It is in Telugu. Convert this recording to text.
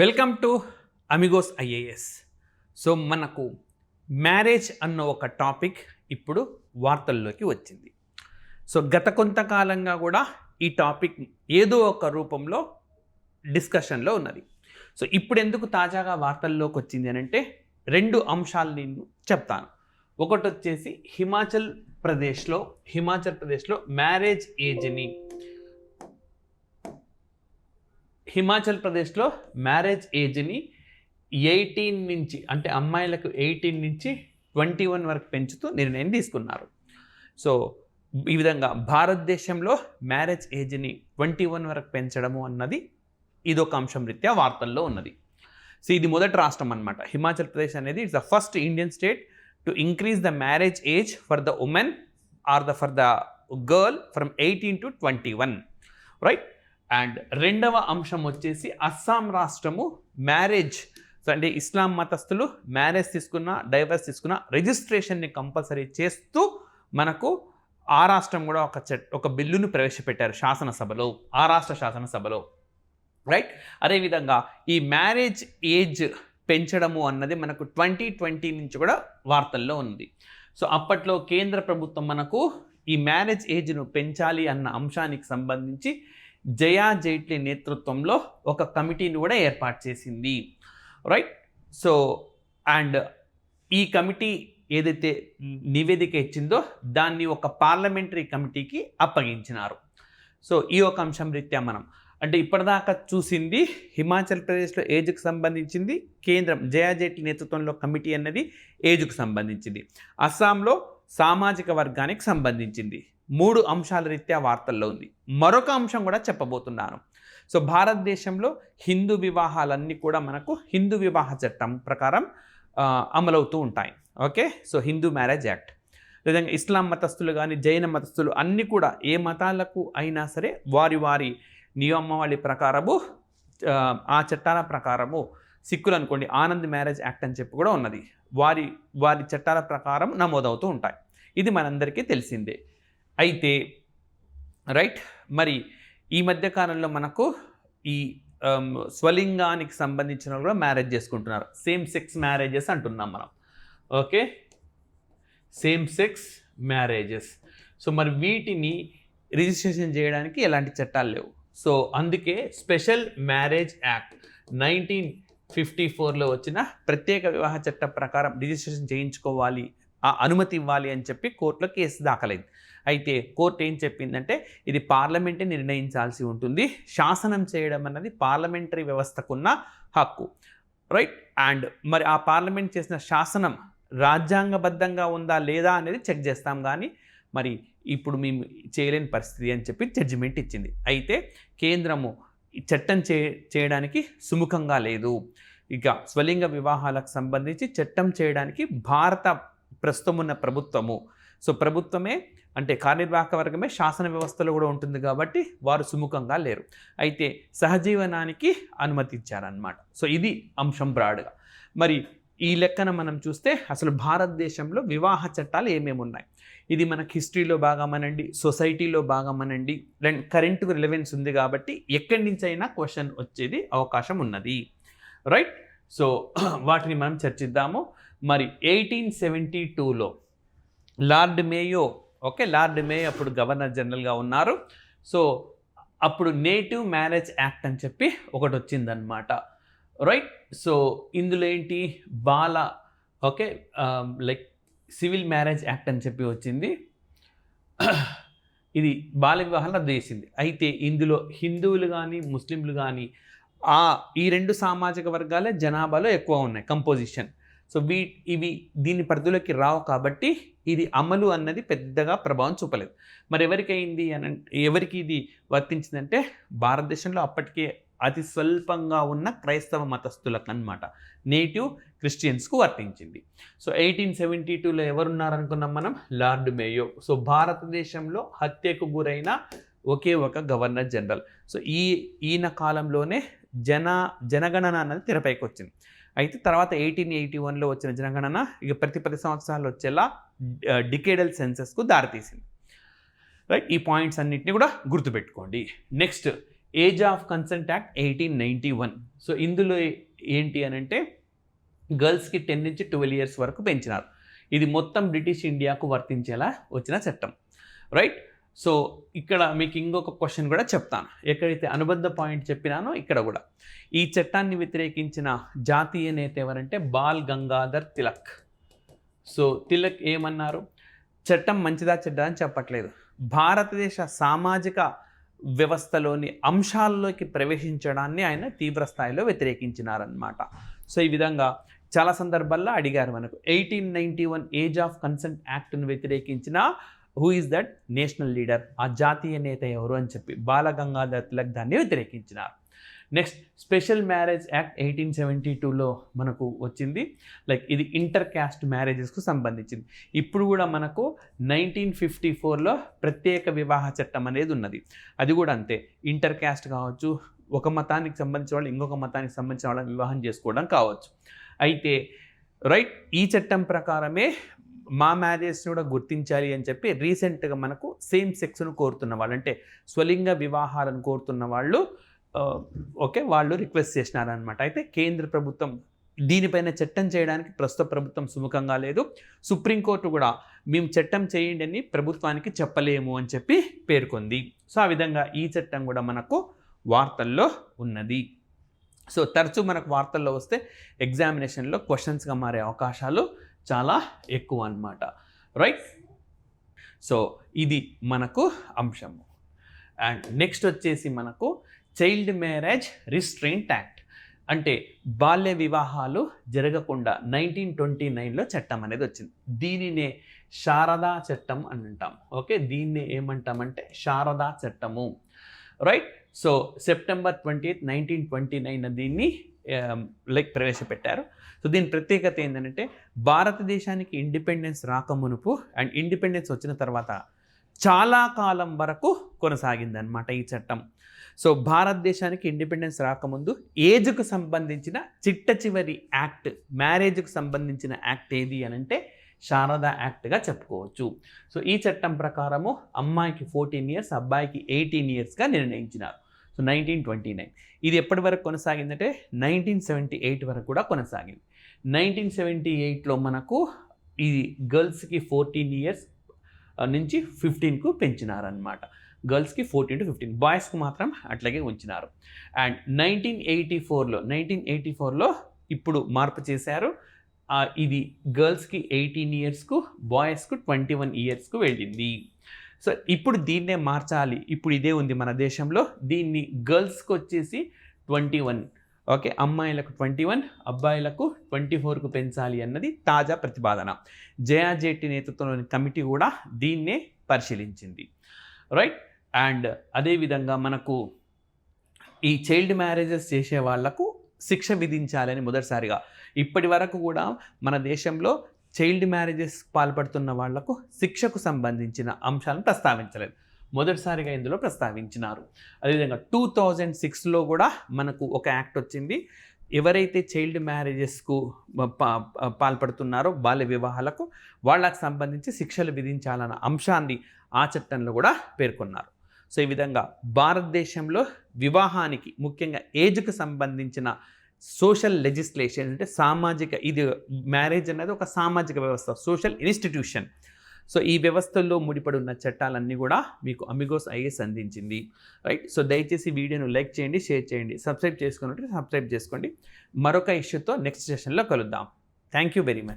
Welcome to Amigos IAS. So మనకు మ్యారేజ్ అన్న ఒక టాపిక్ ఇప్పుడు వార్తల్లోకి వచ్చింది. సో గత కొంతకాలంగా కూడా ఈ టాపిక్ ఏదో ఒక రూపంలో డిస్కషన్లో ఉన్నది. సో ఇప్పుడు ఎందుకు తాజాగా వార్తల్లోకి వచ్చింది అని అంటే రెండు అంశాలు నేను చెప్తాను. ఒకటి వచ్చేసి హిమాచల్ ప్రదేశ్లో మ్యారేజ్ ఏజ్ని హిమాచల్ ప్రదేశ్లో మ్యారేజ్ ఏజ్ని 18 నుంచి అంటే అమ్మాయిలకు 18 నుంచి 21 వరకు పెంచుతూ నిర్ణయం తీసుకున్నారు. సో ఈ విధంగా భారతదేశంలో మ్యారేజ్ ఏజ్ని 21 వరకు పెంచడము అన్నది ఇదొక అంశం రీత్యా వార్తల్లో ఉన్నది. సో ఇది మొదటి రాష్ట్రం అన్నమాట. హిమాచల్ ప్రదేశ్ అనేది it's the first Indian state to increase the marriage age for the women or for the girl from 18 to 21, right. And రెండవ అంశం వచ్చేసి అస్సాం రాష్ట్రము మ్యారేజ్, సో అంటే ఇస్లాం మతస్థులు మ్యారేజ్ తీసుకున్న డైవర్స్ తీసుకున్న రిజిస్ట్రేషన్ని కంపల్సరీ చేస్తూ మనకు ఆ రాష్ట్రం కూడా ఒక బిల్లును ప్రవేశపెట్టారు శాసనసభలో, ఆ రాష్ట్ర శాసనసభలో, రైట్. అదేవిధంగా ఈ మ్యారేజ్ ఏజ్ పెంచడము అన్నది మనకు 2020 నుంచి కూడా వార్తల్లో ఉంది. సో అప్పట్లో కేంద్ర ప్రభుత్వం మనకు ఈ మ్యారేజ్ ఏజ్ను పెంచాలి అన్న అంశానికి సంబంధించి జయా జైట్లీ నేతృత్వంలో ఒక కమిటీని కూడా ఏర్పాటు చేసింది, రైట్. సో అండ్ ఈ కమిటీ ఏదైతే నివేదిక ఇచ్చిందో దాన్ని ఒక పార్లమెంటరీ కమిటీకి అప్పగించినారు. సో ఈ ఒక అంశం రీత్యా మనం అంటే ఇప్పటిదాకా చూసింది హిమాచల్ ప్రదేశ్లో ఏజ్కి సంబంధించింది, కేంద్రం జయా జైట్లీ నేతృత్వంలో కమిటీ అన్నది ఏజ్కు సంబంధించింది, అస్సాంలో సామాజిక వర్గానికి సంబంధించింది. 3 అంశాల రీత్యా వార్తల్లో ఉంది. మరొక అంశం కూడా చెప్పబోతున్నాను. సో భారతదేశంలో హిందూ వివాహాలన్నీ కూడా మనకు హిందూ వివాహ చట్టం ప్రకారం అమలవుతూ ఉంటాయి, okay. So Hindu marriage act, విధంగా ఇస్లాం మతస్థులు కానీ జైన మతస్థులు అన్నీ కూడా ఏ మతాలకు అయినా సరే వారి నియమావళి ప్రకారము ఆ చట్టాల ప్రకారము, సిక్కులు అనుకోండి ఆనంద్ మ్యారేజ్ యాక్ట్ అని చెప్పి కూడా ఉన్నది, వారి చట్టాల ప్రకారం నమోదవుతూ ఉంటాయి. ఇది మనందరికీ తెలిసిందే. అయితే రైట్, మరి ఈ మధ్యకాలంలో మనకు ఈ స్వలింగానికి సంబంధించిన కూడా మ్యారేజ్ చేసుకుంటున్నారు, సేమ్ సెక్స్ మ్యారేజెస్ అంటున్నాం మనం, okay, same sex marriages. So మరి వీటిని రిజిస్ట్రేషన్ చేయడానికి ఎలాంటి చట్టాలు లేవు. సో అందుకే స్పెషల్ మ్యారేజ్ యాక్ట్ 1954లో వచ్చిన ప్రత్యేక వివాహ చట్టం ప్రకారం రిజిస్ట్రేషన్ చేయించుకోవాలి, ఆ అనుమతి ఇవ్వాలి అని చెప్పి కోర్టులో కేసు దాఖలైంది. అయితే కోర్టు ఏం చెప్పిందంటే ఇది పార్లమెంటే నిర్ణయించాల్సి ఉంటుంది, శాసనం చేయడం అన్నది పార్లమెంటరీ వ్యవస్థకున్న హక్కు, రైట్. అండ్ మరి ఆ పార్లమెంట్ చేసిన శాసనం రాజ్యాంగబద్ధంగా ఉందా లేదా అనేది చెక్ చేస్తాం, కానీ మరి ఇప్పుడు మేము చేయలేని పరిస్థితి అని చెప్పి జడ్జిమెంట్ ఇచ్చింది. అయితే కేంద్రము చట్టం చేయడానికి సుముఖంగా లేదు. ఇక స్వలింగ వివాహాలకు సంబంధించి చట్టం చేయడానికి భారత ప్రస్తుతం ఉన్న ప్రభుత్వము, సో ప్రభుత్వమే అంటే కార్యనిర్వాహక వర్గమే శాసన వ్యవస్థలో కూడా ఉంటుంది కాబట్టి వారు సుముఖంగా లేరు. అయితే సహజీవనానికి అనుమతి ఇచ్చారన్నమాట. సో ఇది అంశం బ్రాడ్గా. మరి ఈ లెక్కన మనం చూస్తే అసలు భారతదేశంలో వివాహ చట్టాలు ఏమేమి ఉన్నాయి, ఇది మనకు హిస్టరీలో భాగమనండి, సొసైటీలో భాగమనండి, కరెంటుకు రిలవెన్స్ ఉంది కాబట్టి ఎక్కడి నుంచి అయినా క్వశ్చన్ వచ్చేది అవకాశం ఉన్నది, రైట్. సో వాటిని మనం చర్చిద్దాము. మరి 1872లో Lord Mayo, okay, Lord Mayo అప్పుడు గవర్నర్ జనరల్గా ఉన్నారు. సో అప్పుడు నేటివ్ మ్యారేజ్ యాక్ట్ అని చెప్పి ఒకటి వచ్చిందనమాట, రైట్. సో ఇందులో ఏంటి okay, like civil marriage act అని చెప్పి వచ్చింది, ఇది బాల వివాహాలు రద్దు చేసింది. అయితే ఇందులో హిందువులు కానీ ముస్లింలు కానీ ఈ రెండు సామాజిక వర్గాలే జనాభాలో ఎక్కువ ఉన్నాయి కంపోజిషన్. సో ఇవి దీని పరిధిలోకి రావు కాబట్టి ఇది అమలు అన్నది పెద్దగా ప్రభావం చూపలేదు. మరి ఎవరికి ఇది వర్తించిందంటే భారతదేశంలో అప్పటికే అతి స్వల్పంగా ఉన్న క్రైస్తవ మతస్థులకు అన్నమాట, నేటివ్ క్రిస్టియన్స్కు వర్తించింది. సో 1872లో ఎవరున్నారనుకున్నాం మనం, లార్డ్ మేయో. సో భారతదేశంలో హత్యకు గురైన ఒకే ఒక గవర్నర్ జనరల్. సో ఈయన కాలంలోనే జనగణన అన్నది తెరపైకి వచ్చింది. అయితే తర్వాత 1881లో వచ్చిన జనగణన ఇక ప్రతి 10 సంవత్సరాలు వచ్చేలా డికేడల్ సెన్సెస్కు దారితీసింది, రైట్. ఈ పాయింట్స్ అన్నింటినీ కూడా గుర్తుపెట్టుకోండి. Next age of consent act 1891. So ఇందులో ఏంటి అని అంటే గర్ల్స్కి 10 నుంచి 12 ఇయర్స్ వరకు పెంచినారు. ఇది మొత్తం బ్రిటిష్ ఇండియాకు వర్తించేలా వచ్చిన చట్టం, రైట్. సో ఇక్కడ మీకు ఇంకొక క్వశ్చన్ కూడా చెప్తాను. ఎక్కడైతే అనుబంధ పాయింట్ చెప్పినానో ఇక్కడ కూడా ఈ చట్టాన్ని వ్యతిరేకించిన జాతీయ నేత ఎవరంటే బాల్ గంగాధర్ తిలక్. సో తిలక్ ఏమన్నారు, చట్టం మంచిదా చెడ్డా అని చెప్పట్లేదు, భారతదేశ సామాజిక వ్యవస్థలోని అంశాల్లోకి ప్రవేశించడాన్ని ఆయన తీవ్ర స్థాయిలో వ్యతిరేకించినారన్నమాట. సో ఈ విధంగా చాలా సందర్భాల్లో అడిగారు మనకు 1891 ఏజ్ ఆఫ్ కన్సెంట్ యాక్ట్ను వ్యతిరేకించిన who is that national leader, ఆ జాతీయ నేత ఎవరు అని చెప్పి బాల గంగాధర్ తిలక్ దాన్ని వ్యతిరేకించినారు. నెక్స్ట్ స్పెషల్ మ్యారేజ్ యాక్ట్ 1872లో మనకు వచ్చింది. లైక్ ఇది ఇంటర్ క్యాస్ట్ మ్యారేజెస్కు సంబంధించింది. ఇప్పుడు కూడా మనకు 1954లో ప్రత్యేక వివాహ చట్టం అనేది ఉన్నది. అది కూడా అంతే, ఇంటర్ క్యాస్ట్ కావచ్చు, ఒక మతానికి సంబంధించిన వాళ్ళు ఇంకొక మతానికి సంబంధించిన వాళ్ళని వివాహం చేసుకోవడం కావచ్చు. అయితే రైట్, ఈ చట్టం ప్రకారమే మా మ్యారేజ్ని కూడా గుర్తించాలి అని చెప్పి రీసెంట్గా మనకు సేమ్ సెక్స్ను కోరుతున్న వాళ్ళు, అంటే స్వలింగ వివాహాలను కోరుతున్న వాళ్ళు ఓకే వాళ్ళు రిక్వెస్ట్ చేసినారనమాట. అయితే కేంద్ర ప్రభుత్వం దీనిపైన చట్టం చేయడానికి ప్రస్తుత ప్రభుత్వం సుముఖంగా లేదు. సుప్రీంకోర్టు కూడా మేము చట్టం చేయండి అని ప్రభుత్వానికి చెప్పలేము అని చెప్పి పేర్కొంది. సో ఆ విధంగా ఈ చట్టం కూడా మనకు వార్తల్లో ఉన్నది. సో తరచూ మనకు వార్తల్లో వస్తే ఎగ్జామినేషన్లో క్వశ్చన్స్గా మారే అవకాశాలు చాలా ఎక్కువ అన్నమాట, రైట్. సో ఇది మనకు అంశము. అండ్ నెక్స్ట్ వచ్చేసి మనకు చైల్డ్ మ్యారేజ్ రిస్ట్రెయింట్ యాక్ట్, అంటే బాల్య వివాహాలు జరగకుండా 1929లో చట్టం అనేది వచ్చింది. దీనినే శారదా చట్టం అని అంటాం. ఓకే, దీన్ని ఏమంటామంటే శారదా చట్టము, రైట్. సో సెప్టెంబర్ 20, 1929 దీన్ని ప్రవేశపెట్టారు. సో దీని ప్రత్యేకత ఏంటంటే భారతదేశానికి ఇండిపెండెన్స్ రాకమునుపు అండ్ ఇండిపెండెన్స్ వచ్చిన తర్వాత చాలా కాలం వరకు కొనసాగిందనమాట ఈ చట్టం. సో భారతదేశానికి ఇండిపెండెన్స్ రాకముందు ఏజ్కు సంబంధించిన చిట్ట చివరి యాక్ట్, మ్యారేజ్కు సంబంధించిన యాక్ట్ ఏది అని అంటే శారదా యాక్ట్గా చెప్పుకోవచ్చు. సో ఈ చట్టం ప్రకారము అమ్మాయికి 14 ఇయర్స్, అబ్బాయికి 18 ఇయర్స్గా నిర్ణయించినారు. సో 1929 ఇది ఎప్పటి వరకు కొనసాగిందంటే 1978 వరకు కూడా కొనసాగింది. 1978లో మనకు ఇది గర్ల్స్కి 14 ఇయర్స్ నుంచి 15కు పెంచినారనమాట. గర్ల్స్కి 14 to 15, బాయ్స్కి మాత్రం అట్లాగే ఉంచినారు. అండ్ 1984లో ఇప్పుడు మార్పు చేశారు. ఇది గర్ల్స్కి 18 ఇయర్స్కు, బాయ్స్కు 21 ఇయర్స్కు వెళ్ళింది. సో ఇప్పుడు దీన్నే మార్చాలి, ఇప్పుడు ఇదే ఉంది మన దేశంలో. దీన్ని గర్ల్స్కి వచ్చేసి 21, ఓకే, అమ్మాయిలకు 21, అబ్బాయిలకు 24కు పెంచాలి అన్నది తాజా ప్రతిపాదన. జయా జేట్టీ నేతృత్వంలోని కమిటీ కూడా దీన్నే పరిశీలించింది, రైట్. అండ్ అదేవిధంగా మనకు ఈ చైల్డ్ మ్యారేజెస్ చేసే వాళ్లకు శిక్ష విధించాలని మొదటిసారిగా, ఇప్పటి వరకు కూడా మన దేశంలో చైల్డ్ మ్యారేజెస్ పాల్పడుతున్న వాళ్లకు శిక్షకు సంబంధించిన అంశాలను ప్రస్తావించలేదు, మొదటిసారిగా ఇందులో ప్రస్తావించినారు. అదేవిధంగా 2006లో కూడా మనకు ఒక యాక్ట్ వచ్చింది. ఎవరైతే చైల్డ్ మ్యారేజెస్కు పాల్పడుతున్నారో బాల్య వివాహాలకు, వాళ్ళకు సంబంధించి శిక్షలు విధించాలన్న అంశాన్ని ఆ చట్టంలో కూడా పేర్కొన్నారు. సో ఈ విధంగా భారతదేశంలో వివాహానికి ముఖ్యంగా ఏజ్కు సంబంధించిన సోషల్ లెజిస్లేషన్, అంటే సామాజిక, ఇది మ్యారేజ్ అనేది ఒక సామాజిక వ్యవస్థ, సోషల్ ఇన్స్టిట్యూషన్. సో ఈ వ్యవస్థల్లో ముడిపడి ఉన్న చట్టాలన్నీ కూడా మీకు అమిగోస్ ఐఏఎస్ అందించింది, రైట్. సో దయచేసి వీడియోను లైక్ చేయండి, షేర్ చేయండి, సబ్స్క్రైబ్ చేసుకున్నట్టు సబ్స్క్రైబ్ చేసుకోండి. మరొక ఇష్యూతో నెక్స్ట్ సెషన్లో కలుద్దాం. Thank you very much.